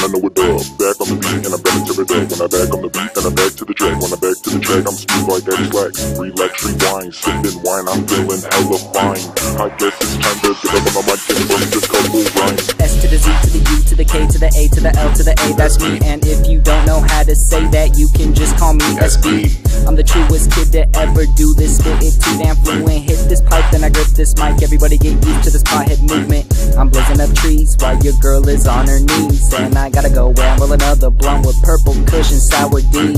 wanna know what up. Back on the beat and I'm back to the deck. When I back on the beat and I'm back to the track. When I back to the track, I'm smooth like that slacks. Relax, rewind, sippin' wine, I'm feeling hella fine. I guess it's time to get up on my mic and bust this couple rhymes. S to the Z to the U to the K to the A to the L to the A, that's me. And if you don't know how to say that, you can just call me SB. I'm the truest kid to ever do this. Spit it too damn fluent. Hit this pipe, then I grip this mic. Everybody get used to this pothead movement. I'm blazing up trees while your girl is on her knees. And I gotta go where I'm roll another blunt with purple cushion sour D.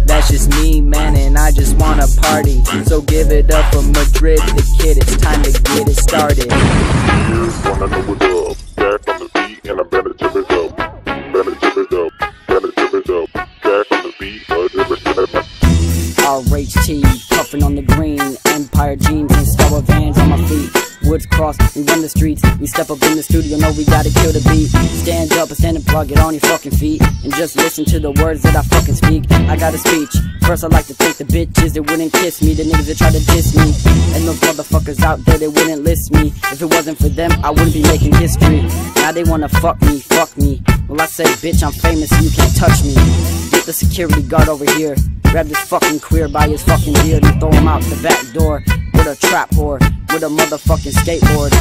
That's just me, man, and I just wanna party. So give it up for Madrid, the kid, it's time to get it started. Wanna know what up. Back on the beat and I'm better to it up. Better to it up. Better to it up. Back on the beat, RHT, puffin' on the green, Empire jeans and Star Wars Vans on my feet. Woods cross, we run the streets, we step up in the studio, know we gotta kill the beat. Stand up and stand and plug it on your fucking feet, and just listen to the words that I fucking speak. I got a speech, first I'd like to thank the bitches that wouldn't kiss me, the niggas that tried to diss me, and those motherfuckers out there that wouldn't list me. If it wasn't for them, I wouldn't be making history. Now they wanna fuck me. Well I say, bitch, I'm famous and you can't touch me. Get the security guard over here, grab this fucking queer by his fucking beard and throw him out the back door with a trap whore, with a motherfucking skateboard.